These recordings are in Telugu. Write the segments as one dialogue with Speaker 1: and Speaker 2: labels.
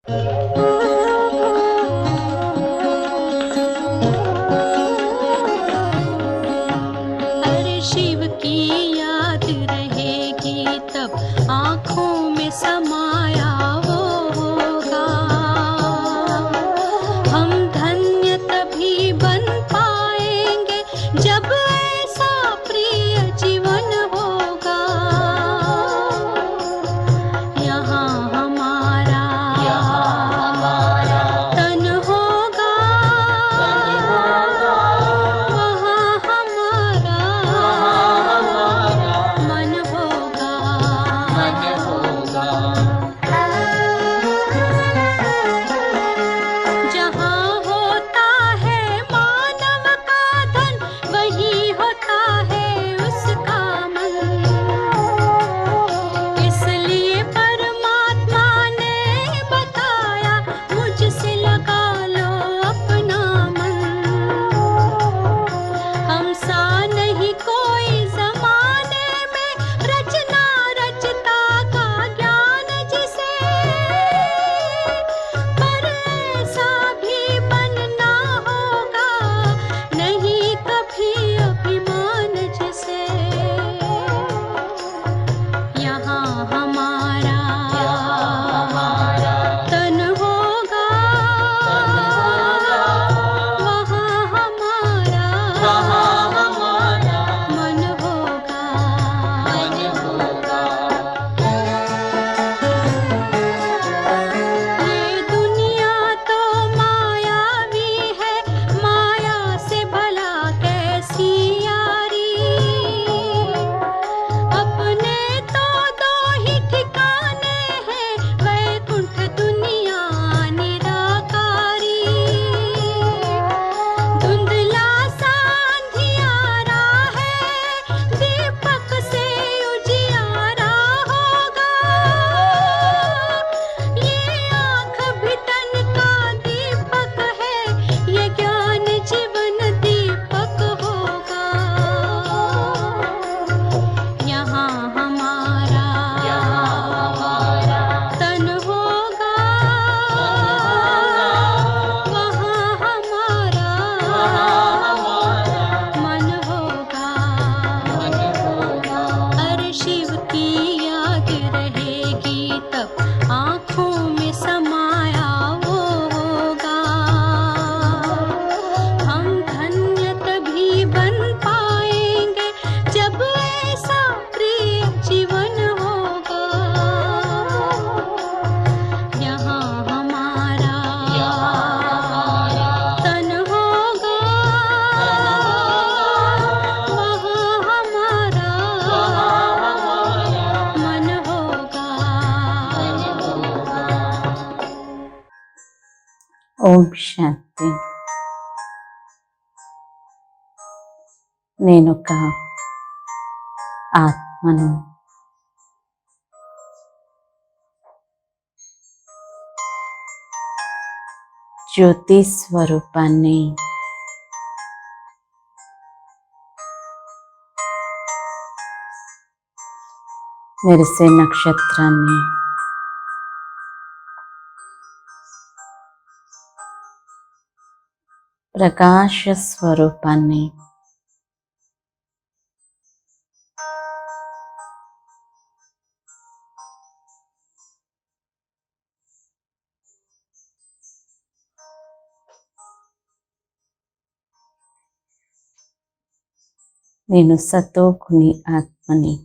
Speaker 1: अरे शिव की याद रहेगी तब आँखों में समाया वो होगा। हम धन्य तभी बन पाएंगे जब ऐसा प्रिय जीवन होगा। यहाँ हमारा तन होगा, वहाँ हमारा मन होगा। जहाँ होता है मानव का धन, वहीं होता है उसका मन। इसलिए परमात्मा ने बताया, मुझसे लगा लो अपना मन। हम सा नहीं कोई जमाने में, रचना रचता का ज्ञान जिसे, पर ऐसा भी बनना होगा नहीं कभी अभिमान जिसे। यहाँ हमारा तन होगा, वहाँ हमारा मन होगा। ये दुनिया तो मायावी है, माया से भला कैसी यारी। अपने तो दो ही ठिकाने हैं, वैकुंठ दुनिया निराकारी। धुंधला सा अंधियारा है, दीपक से उजियारा होगा। ये आँख भी तन का दीपक है, ये ज्ञान जीवन दीपक होगा। यहाँ हमारा तन होगा, वहाँ हमारा मन होगा। अरे शिव की याद रहेगी तब आँखों में समाया वो होगा। हम धन्य तभी बन पाएंगे जब ऐसा प्रिय जीवन होगा। यहाँ हमारा तन होगा, वहाँ हमारा मन होगा।
Speaker 2: ఓం శాంతి. నేనొక ఆత్మను. జ్యోతి స్వరూపాన్ని. మెరిసే నక్షత్రాన్ని. ప్రకాశ స్వరూపాన్ని. నేను సతోగుణి ఆత్మని.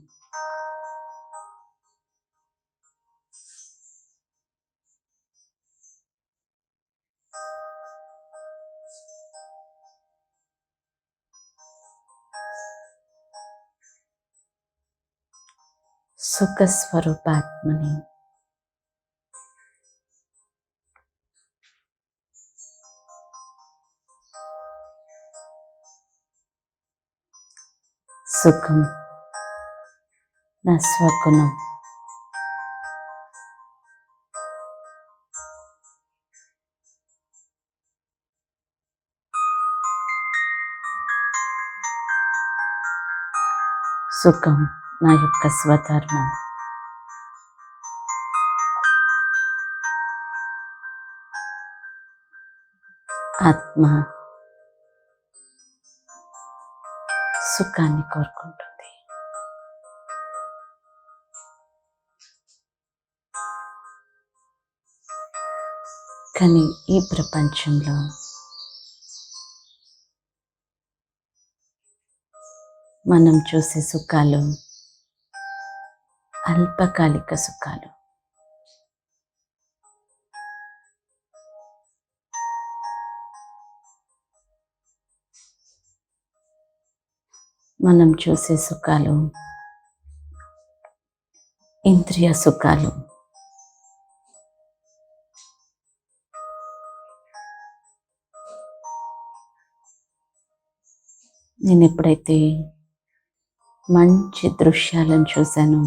Speaker 2: సుఖ స్వరూపాత్మని. సుఖం నా స్వగుణం. సుఖం నా యొక్క స్వధర్మం. ఆత్మ సుఖాన్ని కోరుకుంటుంది. కానీ ఈ ప్రపంచంలో మనం చూసే సుఖాలు అల్పకాలిక సుఖాలు. మనం చూసే సుఖాలు ఇంద్రియ సుఖాలు. నేను ఎప్పుడైతే మంచి దృశ్యాలను చూశానో,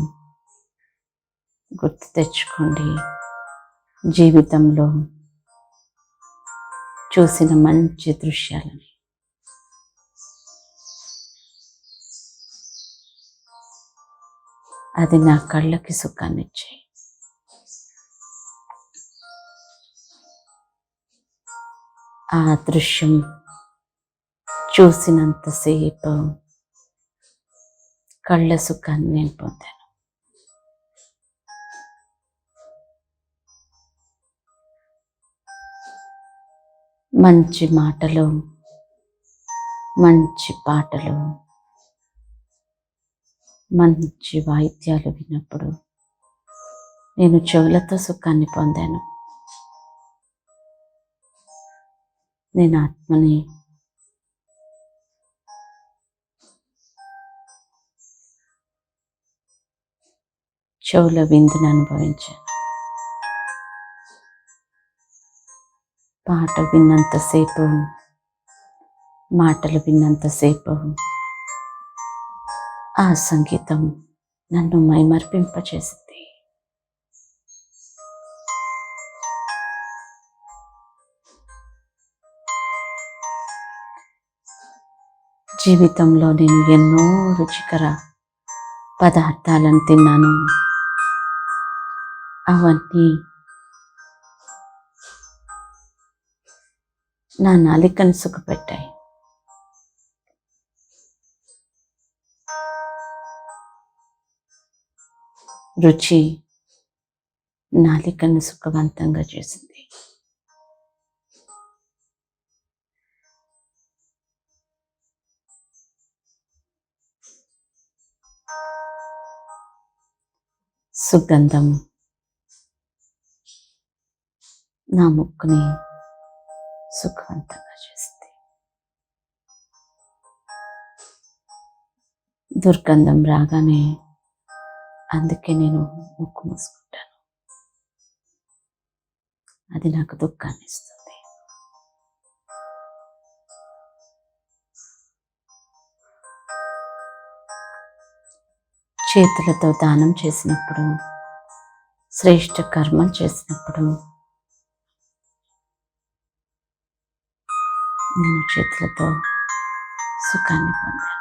Speaker 2: గుర్తు తెచ్చుకోండి, జీవితంలో చూసిన మంచి దృశ్యాలని. అది నా కళ్ళకి సుఖాన్ని ఇచ్చాయి. ఆ దృశ్యం చూసినంతసేపు కళ్ళ సుఖాన్ని నేను పొందాను. మంచి మాటలు, మంచి పాటలు, మంచి వాయిద్యాలు విన్నప్పుడు నేను చెవులతో సుఖాన్ని పొందాను. నేను ఆత్మని చెవుల విందును అనుభవించాను. పాట విన్నంతసేపు, మాటలు విన్నంతసేపు ఆ సంగీతం నన్ను మైమర్పింపచేసింది. జీవితంలో నేను ఎన్నో రుచికర పదార్థాలను తిన్నాను. అవన్నీ నా నాలికను సుఖపెట్టాయి. రుచి నాలికను సుఖవంతంగా చేసింది. సుగంధం నా ముక్కుని సుఖవంతంగా చేసింది. దుర్గంధం రాగానే అందుకే నేను ముక్కు మూసుకుంటాను. అది నాకు దుఃఖాన్ని ఇస్తుంది. చేతులతో దానం చేసినప్పుడు, శ్రేష్ఠ కర్మలు చేసినప్పుడు నేను చేతులతో సుఖాన్ని పొందాను.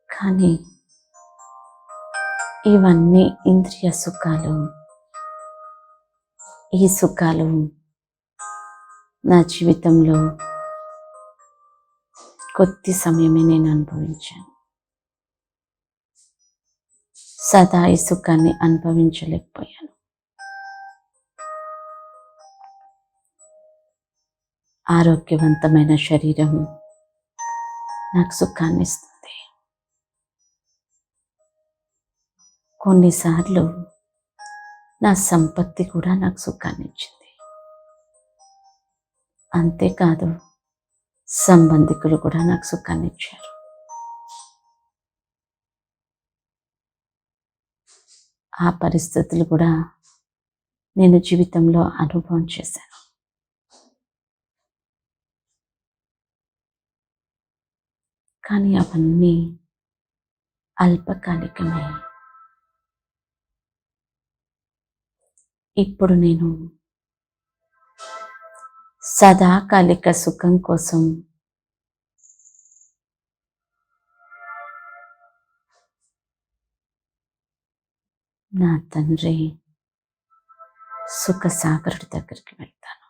Speaker 2: కానీ ఇవన్నీ ఇంద్రియ సుఖాలు. ఈ సుఖాలు నా జీవితంలో కొద్ది సమయమే నేను అనుభవించాను. సదా ఈ సుఖాన్ని అనుభవించలేకపోయాను. ఆరోగ్యవంతమైన శరీరం నాకు సుఖాన్ని ఇస్తుంది. కొన్నిసార్లు నా సంపత్తి కూడా నాకు సుఖాన్ని ఇచ్చింది. అంతేకాదు, సంబంధికులు కూడా నాకు సుఖాన్ని ఇచ్చారు. ఆ పరిస్థితులు కూడా నేను జీవితంలో అనుభవం చేశాను. కానీ అవన్నీ అల్పకాలికమే. ఇప్పుడు నేను సదాకాలిక సుఖం కోసం నా తండ్రి సుఖ సాగరుడి దగ్గరికి వెళ్తాను.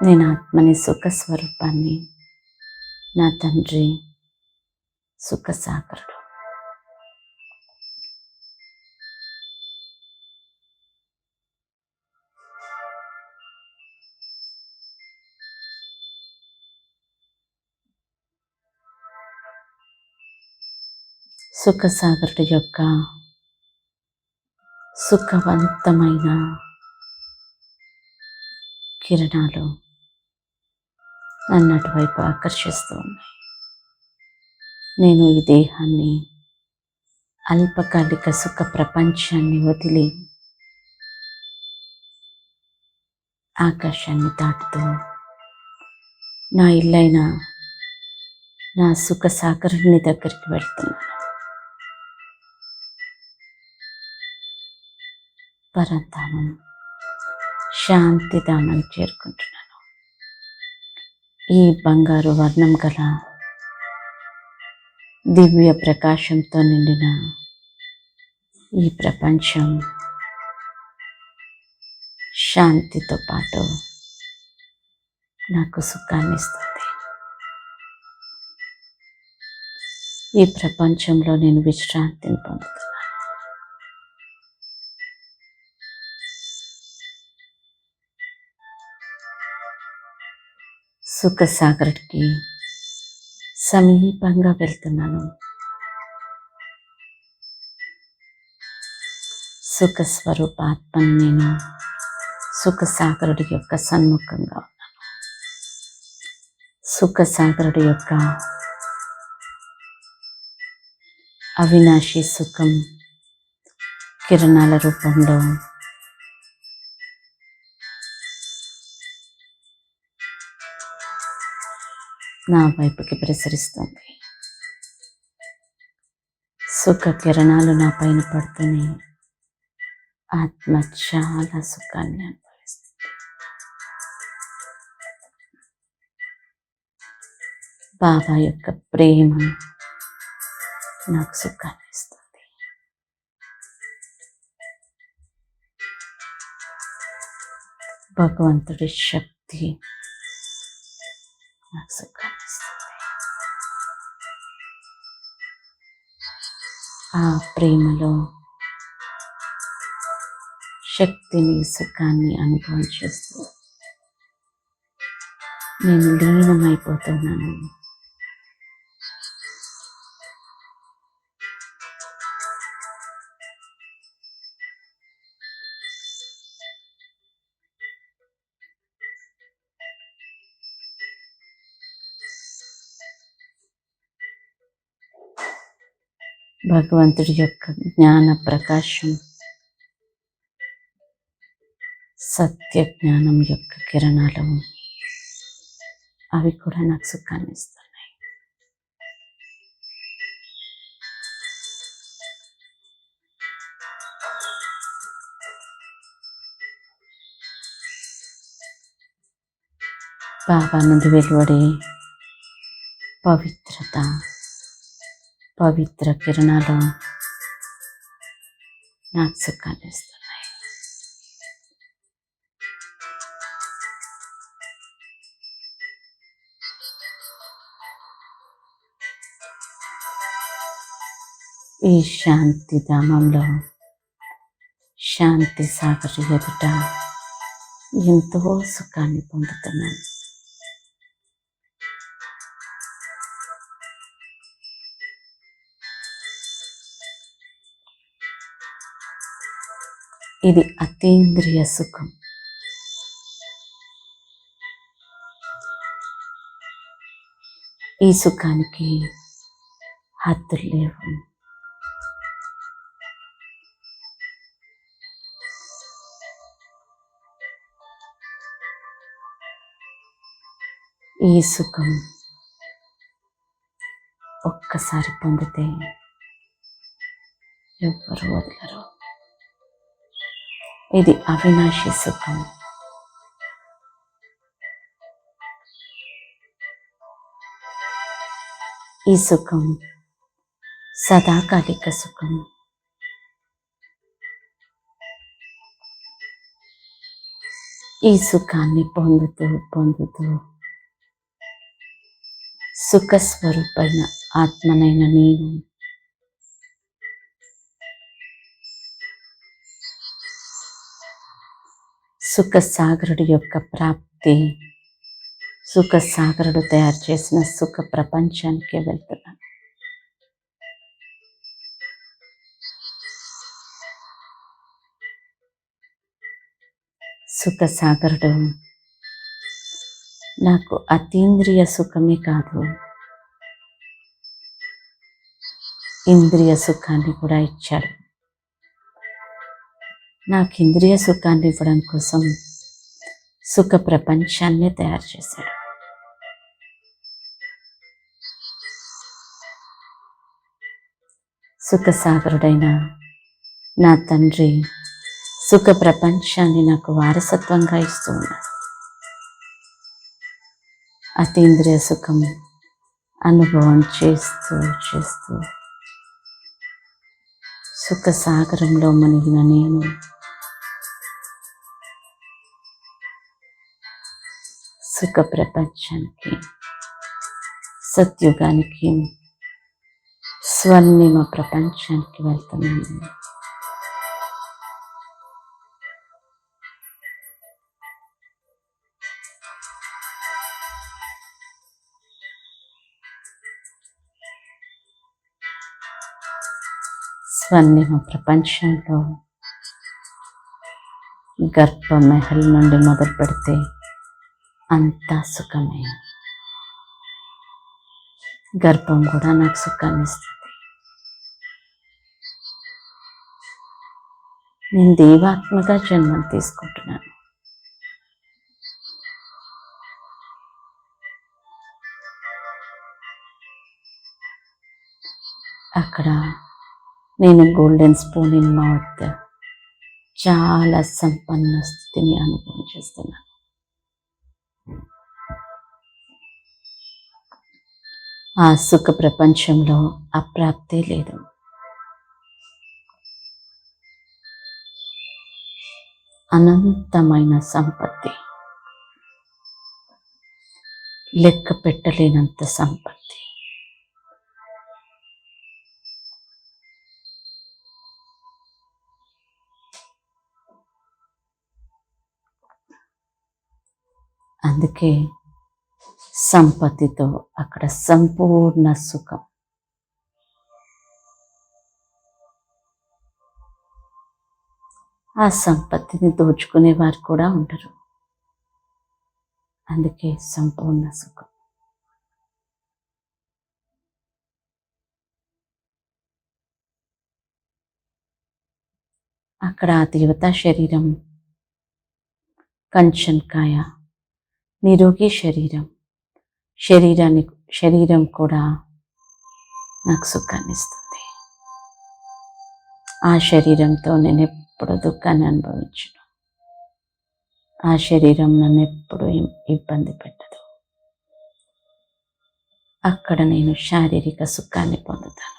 Speaker 2: నేను ఆత్మని సుఖ స్వరూపాన్ని, నా తండ్రి సుఖ సాగరుడు. సుఖ సాగరుడు యొక్క సుఖవంతమైన కిరణాలు నన్ను అటువైపు ఆకర్షిస్తూ ఉన్నాయి. నేను ఈ దేహాన్ని, అల్పకాలిక సుఖ ప్రపంచాన్ని వదిలి ఆకాశాన్ని దాటుతూ నా ఇల్లైన నా సుఖ సాగరుని దగ్గరికి వెళ్తున్నాను. పరంధామం శాంతిధామాన్ని చేరుకుంటున్నాను. ఈ బంగారు వర్ణం గల దివ్య ప్రకాశంతో నిండిన ఈ ప్రపంచం శాంతితో పాటు నాకు సుఖాన్ని ఇస్తుంది. ఈ ప్రపంచంలో నేను విశ్రాంతిని పొందుతున్నాను. సుఖ సాగర్కి సమీపంగా వెళ్తున్నాను. సుఖ స్వరూప ఆత్మని నేను సుఖ సాగరుడి యొక్క సన్ముఖంగా ఉన్నాను. సుఖ సాగరుడి యొక్క అవినాశి సుఖం కిరణాల రూపంలో నా వైపుకి ప్రసరిస్తుంది. సుఖ కిరణాలు నా పైన పడుతూనే ఆత్మ చాలా సుఖాన్ని అనుభవిస్తుంది. బాబా యొక్క ప్రేమ నాకు సుఖాన్ని ఇస్తుంది. భగవంతుడి శక్తి నాకు సుఖాన్ని ఇస్తుంది. ఆ ప్రేమలో శక్తిని, సుఖాన్ని అనుభవం చేస్తూ నేను లీనమైపోతున్నాను. భగవంతుడి యొక్క జ్ఞాన ప్రకాశం, సత్య జ్ఞానం యొక్క కిరణాలు అవి కూడా నాకు సుఖాన్ని ఇస్తున్నాయి. బాబా నుండి వెలువడే పవిత్రత, పవిత్ర కిరణాలు నాకు సుఖాన్ని ఇస్తున్నాయి. ఈ శాంతి ధామంలో శాంతి సాగర్ ఎదుట ఎంతో సుఖాన్ని పొందుతున్నాను. ఇది అతీంద్రియ సుఖం. ఈ సుఖానికి హద్దులు లేవు. ఈ సుఖం ఒక్కసారి పొందితే ఎవ్వరు వదలరు. ఇది అవినాశి సుఖం. ఈ సుఖం సదాకాలిక సుఖం. ఈ సుఖాన్ని పొందుతూ పొందుతూ సుఖస్వరూపైన ఆత్మనైన నేను సుఖసాగరుడి యొక్క ప్రాప్తి, సుఖసాగరుడు తయారు చేసిన సుఖ ప్రపంచానికి వెళ్తున్నాను. సుఖసాగరుడు నాకు అతీంద్రియ సుఖమే కాదు, ఇంద్రియ సుఖాన్ని కూడా ఇచ్చాడు. నాకు ఇంద్రియ సుఖాన్ని ఇవ్వడం కోసం సుఖ ప్రపంచాన్ని తయారు చేశాడు. సుఖసాగరుడైన నా తండ్రి సుఖ ప్రపంచాన్ని నాకు వారసత్వంగా ఇస్తూ ఉన్నాడు. అతీంద్రియ సుఖం అనుభవం చేస్తూ చేస్తూ సుఖసాగరంలో మునిగిన నేను సుఖ ప్రపంచానికి, సత్యుగానికి, స్వర్ణిమ ప్రపంచానికి వెళ్తున్నాను. స్వర్ణిమ ప్రపంచంలో గర్భమహల్ నుండి మొదలు పెడితే అంతా సుఖమే. గర్భం కూడా నాకు సుఖాన్ని ఇస్తుంది. నేను దేవాత్మగా జన్మం తీసుకుంటున్నాను. అక్కడ నేను గోల్డెన్ స్పూన్ ఇన్ మౌత్ చాలా సంపన్న స్థితిని అనుభవం చేస్తున్నాను. ఆ సుఖ ప్రపంచంలో అప్రాప్తే లేదు. అనంతమైన సంపత్తి, లెక్క పెట్టలేనంత సంపత్తి. అందుకే సంపత్తితో అక్కడ సంపూర్ణ సుఖం. ఆ సంపత్తిని దోచుకునే వారు కూడా ఉండరు. అందుకే సంపూర్ణ సుఖం. అక్కడ ఆ దేవతా శరీరం, కంచన్కాయ, నిరోగి శరీరం కూడా నాకు సుఖాన్ని ఇస్తుంది. ఆ శరీరంతో నేను ఎప్పుడు దుఃఖాన్ని అనుభవించను. ఆ శరీరం నన్ను ఎప్పుడు ఇబ్బంది పెట్టదు. అక్కడ నేను శారీరక సుఖాన్ని పొందుతాను.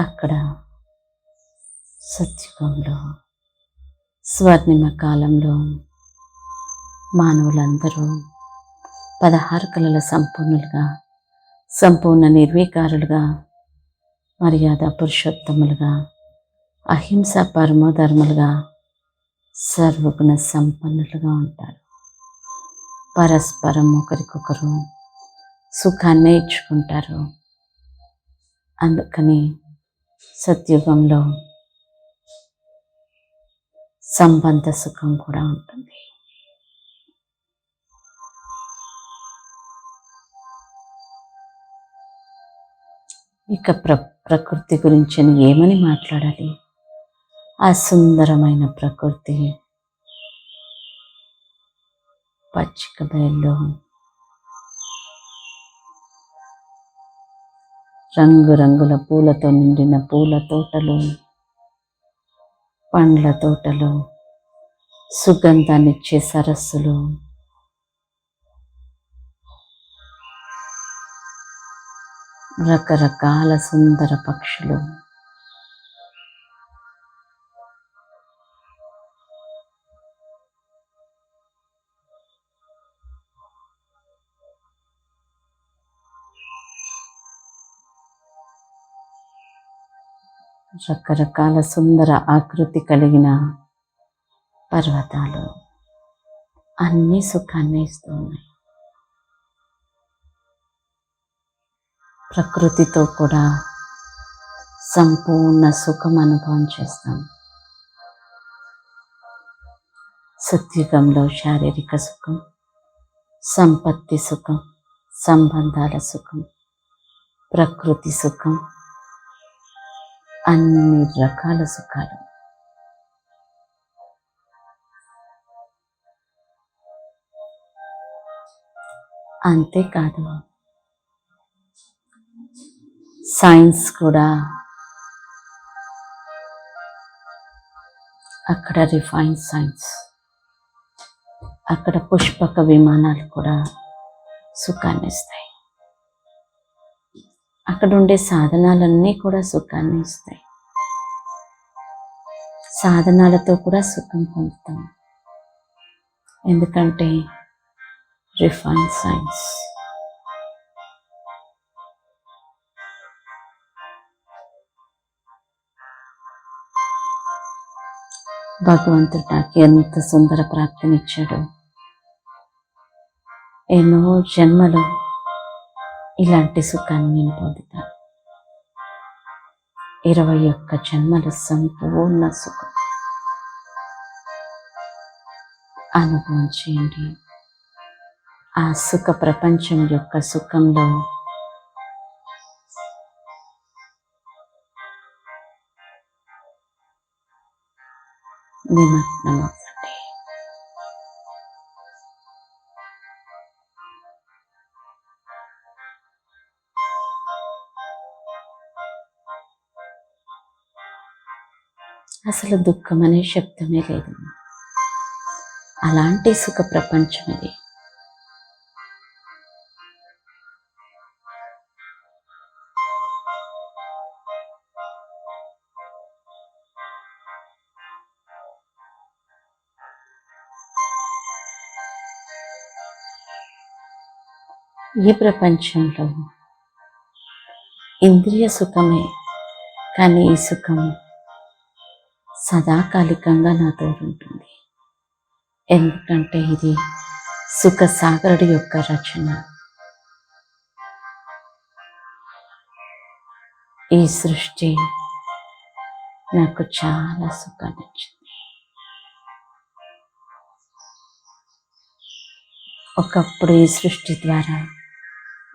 Speaker 2: అక్కడ సత్యుగంలో, స్వర్ణిమ కాలంలో మానవులందరూ 16 కళల సంపూర్ణులుగా, సంపూర్ణ నిర్వీకారులుగా, మర్యాద పురుషోత్తములుగా, అహింస పరమధర్ములుగా, సర్వగుణ సంపన్నులుగా ఉంటారు. పరస్పరం ఒకరికొకరు సుఖాన్ని ఇచ్చుకుంటారు. అందుకని సత్యుగంలో సంబంధ సుఖం కూడా ఉంటుంది. ఇక ప్రకృతి గురించి ఏమని మాట్లాడాలి? ఆ సుందరమైన ప్రకృతి పచ్చిక బయళ్ళు, రంగురంగుల పూలతో నిండిన పూల తోటలు, పండ్ల తోటలు, సుగంధాన్నిచ్చే సరస్సులు, రకరకాల సుందర పక్షులు, రకరకాల సుందర ఆకృతి కలిగిన పర్వతాలు అన్నీ సుఖాన్ని ఇస్తూ ఉన్నాయి. ప్రకృతితో కూడా సంపూర్ణ సుఖం అనుభవం చేస్తాం. సత్యుగంలో శారీరక సుఖం, సంపత్తి సుఖం, సంబంధాల సుఖం, ప్రకృతి సుఖం, అన్ని రకాల సుఖాలు. అంతేకాదు, సైన్స్ కూడా అక్కడ రిఫైన్ సైన్స్, అక్కడ పుష్పక విమానాలు కూడా సుఖాన్ని ఇస్తాయి. అక్కడ ఉండే సాధనాలన్నీ కూడా సుఖాన్ని ఇస్తాయి. సాధనాలతో కూడా సుఖం పొందుతాం, ఎందుకంటే రిఫైన్ సైన్స్. భగవంతుడు నాకు ఎంత సుందర ప్రాప్తినిచ్చాడు. ఎన్నో జన్మలు ఇలాంటి సుఖాన్ని నేను పొందుతాను. 21 జన్మల సంపూర్ణ సుఖం అనుభవం చేయండి. ఆ సుఖ ప్రపంచం యొక్క సుఖంలో నిమగ్నమవ్వండి. అసలు దుఃఖం అనే శబ్దమే లేదు. అలాంటి సుఖ ప్రపంచం ఇది. ఈ ప్రపంచంలో ఇంద్రియ సుఖమే, కానీ ఈ సుఖం సదాకాలికంగా నాతో ఉంటుంది. ఎందుకంటే ఇది సుఖ సాగరుడి యొక్క రచన. ఈ సృష్టి నాకు చాలా సుఖాన్ని ఇచ్చింది. ఒకప్పుడు ఈ సృష్టి ద్వారా,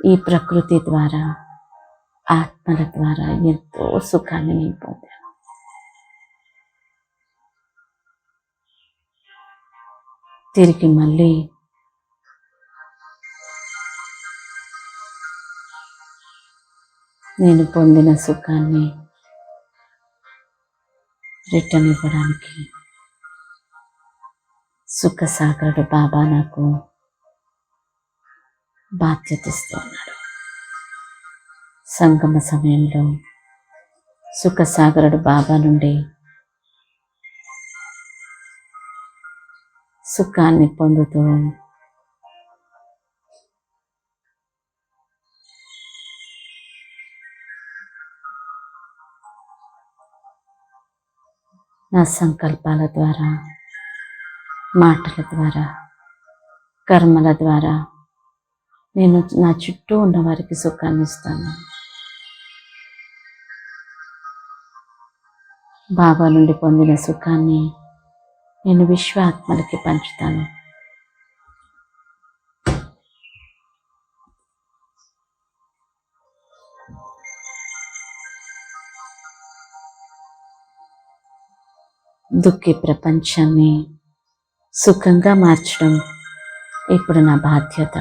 Speaker 2: ఈ ప్రకృతి ద్వారా, ఆత్మల ద్వారా ఎంతో సుఖాన్ని నేను పొందాను. తిరిగి మళ్ళీ నేను పొందిన సుఖాన్ని రిటర్న్ ఇవ్వడానికి సుఖసాగరుడు బాబా నాకు బాధ్యత ఇస్తున్నాడు. సంగమ సమయంలో సుఖసాగరుడు బాబా నుండి సుఖాన్ని పొందుతూ నా సంకల్పాల ద్వారా, మాటల ద్వారా, కర్మల ద్వారా నేను నా చుట్టూ ఉన్న వారికి సుఖాన్ని ఇస్తాను. బాబా నుండి పొందిన సుఖాన్ని నేను విశ్వాత్మలకి పంచుతాను. దుఃఖి ప్రపంచాన్ని సుఖంగా మార్చడం ఇప్పుడు నా బాధ్యత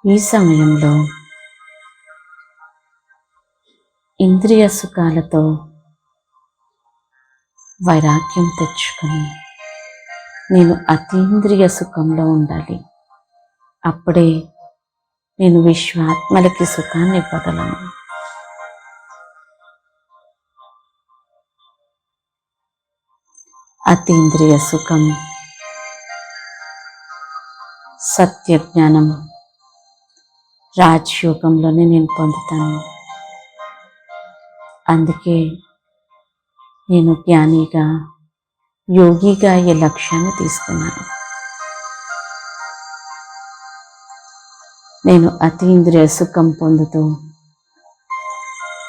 Speaker 2: ఈ సమయంలో ఇంద్రియ సుఖాలతో వైరాగ్యం తెచ్చుకొని నేను అతీంద్రియ సుఖంలో ఉండాలి. అప్పుడే నేను విశ్వాత్మలకి సుఖాన్ని ఇవ్వగలను. అతీంద్రియ సుఖం, సత్య జ్ఞానం రాజయోగంలోనే నేను పొందుతాను. అందుకే నేను జ్ఞానిగా, యోగిగా ఈ లక్ష్యాన్ని తీసుకున్నాను. నేను అతీంద్రియ సుఖం పొందుతూ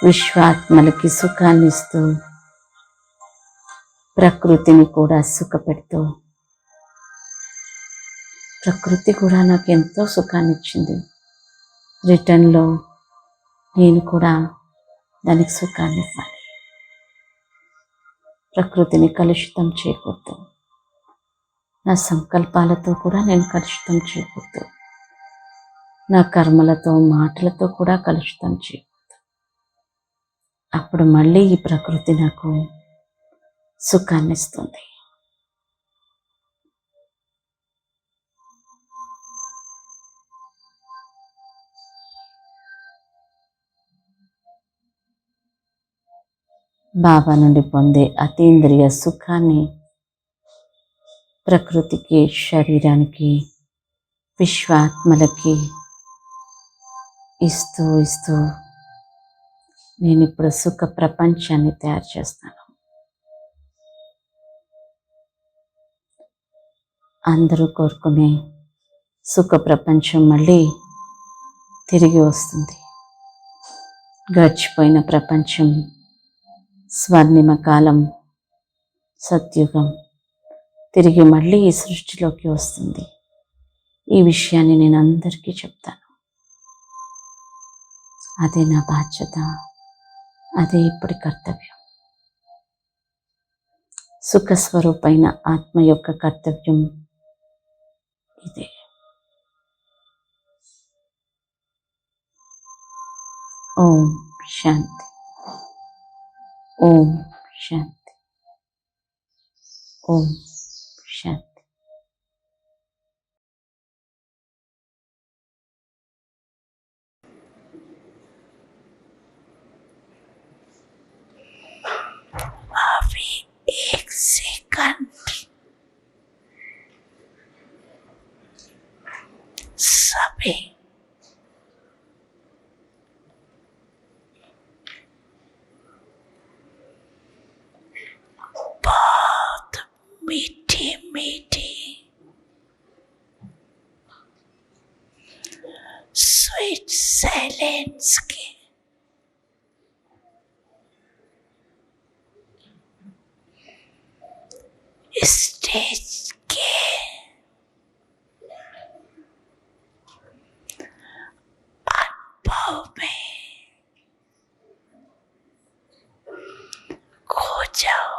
Speaker 2: విశ్వాత్మలకి సుఖాన్ని ఇస్తూ ప్రకృతిని కూడా సుఖపెడుతూ, ప్రకృతి కూడా నాకు ఎంతో సుఖాన్ని ఇచ్చింది. రిటర్న్లో నేను కూడా దానికి సుఖాన్ని ఇవ్వాలి. ప్రకృతిని కలుషితం చేయకూడదు. నా సంకల్పాలతో కూడా నేను కలుషితం చేయకూడదు. నా కర్మలతో, మాటలతో కూడా కలుషితం చేయకూడదు. అప్పుడు మళ్ళీ ఈ ప్రకృతి నాకు సుఖాన్ని ఇస్తుంది. బాబా నుండి పొందే అతీంద్రియ సుఖాన్ని ప్రకృతికి, శరీరానికి, విశ్వాత్మలకి ఇస్తూ ఇస్తూ నేను ఇప్పుడు సుఖ ప్రపంచాన్ని తయారు చేస్తాను. అందరూ కోరుకునే సుఖ ప్రపంచం మళ్ళీ తిరిగి వస్తుంది. గడిచిపోయిన ప్రపంచం, స్వర్ణిమ కాలం, సత్యుగం తిరిగి మళ్ళీ ఈ సృష్టిలోకి వస్తుంది. ఈ విషయాన్ని నేను అందరికీ చెప్తాను. అదే నా బాధ్యత, అదే ఇప్పటి కర్తవ్యం. సుఖస్వరూపైన ఆత్మ యొక్క కర్తవ్యం ఇదే. ఓం శాంతి, ఓం శాంతి, ఓం శాంతి.
Speaker 3: अभी एक सेकंड सभी बहुत मीठी मीठी स्वीट साइलेंस की स्टेज के अनुभव में खो जाओ।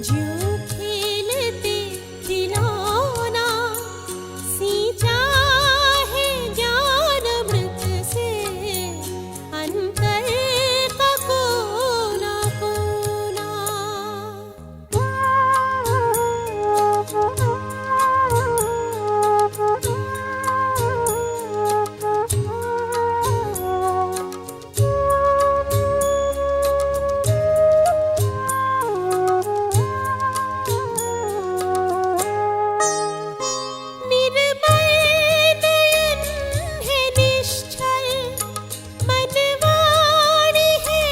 Speaker 1: ज्यों खेलते खिलौना सींचा है ज्ञान अमृत से अंतर का कोना कोना। निर्मल नयन है निश्चल मनवाणी है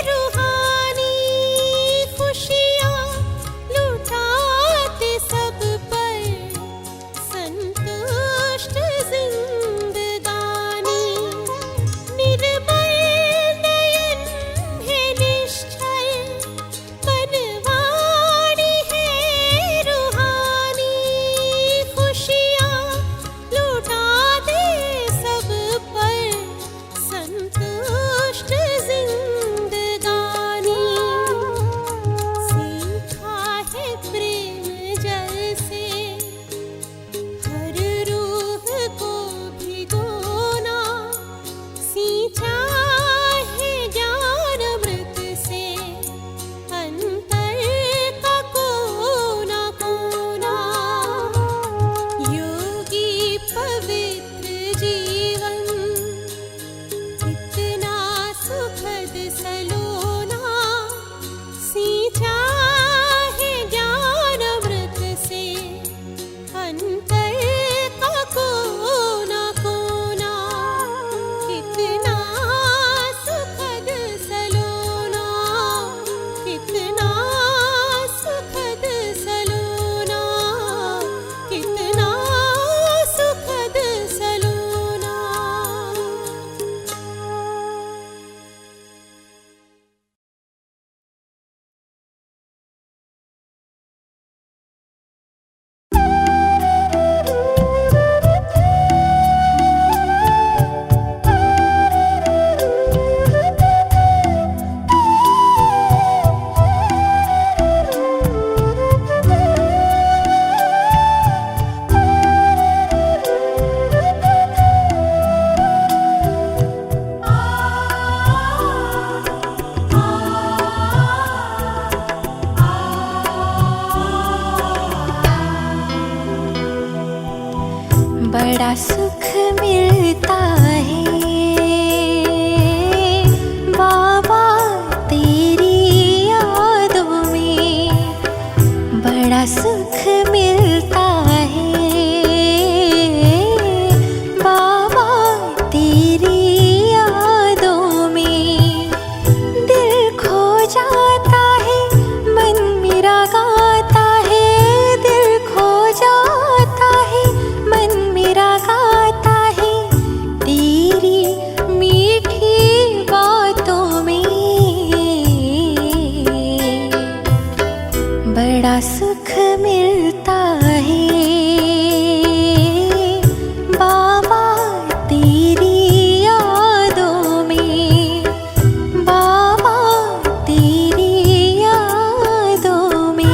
Speaker 1: रूहानी खुशियाँ लुटाते सब पर संतुष्ट जिंदगानी। निर्मल नयन है निश्चल मनवाणी है रूहानी खुशियाँ लुटा दे सब पर संतुष्ट जिंदगानी। सीखा है प्रेम जल से हर रूह को भिगोना सींचा है ज्ञान अमृत से अंतर का कोना कोना। योगी पवित्र जीवन कितना सुखद सलोना सींचा है ज्ञान अमृत से अंतर का कोना कोना। कितना सुखद सलोना कितना सुखद सलोना कितना सुखद सलोना।
Speaker 4: बड़ा सुख मिलता है बाबा तेरी यादों में। बड़ा सुख मिलता है बाबा तेरी यादों में। दिल खो जाता है मन मेरा गाता है। दिल खो जाता है मन मेरा गाता है तेरी मीठी बातों में। बड़ा सुख मिलता है बाबा तेरी यादों में। बाबा तेरी यादों में।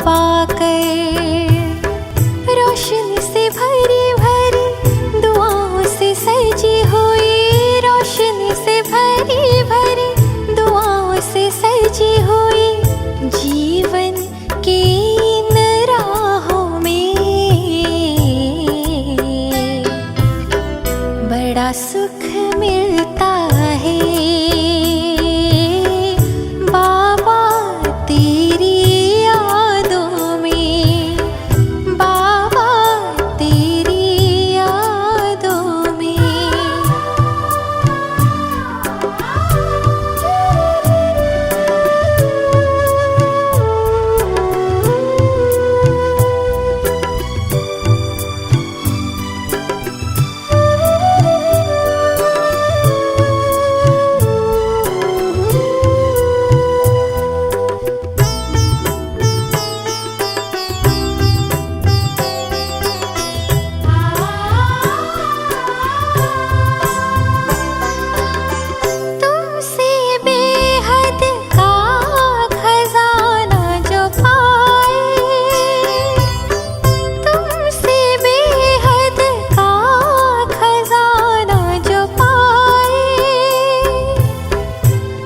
Speaker 4: पाकर रोशनी से भरी भरी दुआओं से सजी हुई, रोशनी से भरी भरी दुआओं से सजी हुई जीवन की इन राहों में बड़ा सुख मिलता है बाबा तेरी यादों में, बाबा तेरी यादों में। तुमसे बेहद का खजाना जो पाए, तुमसे बेहद का खजाना जो पाए,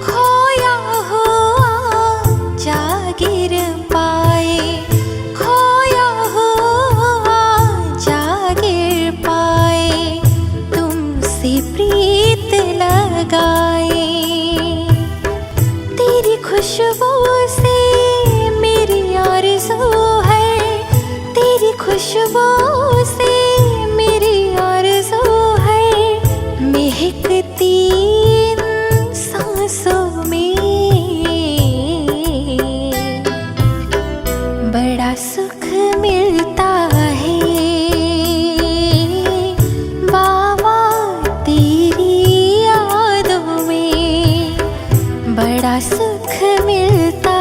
Speaker 4: खोया हुआ जागिर पाए, खोया हुआ जागिर पाए, तुमसे प्रीत लगाए, तेरी खुशबू से मेरी आरज़ू है, तेरी खुशबू से मेरी आरज़ू है, महकती इन सांसों में बड़ा सुख मिलता है बाबा तेरी यादों में, बड़ा सुख मिलता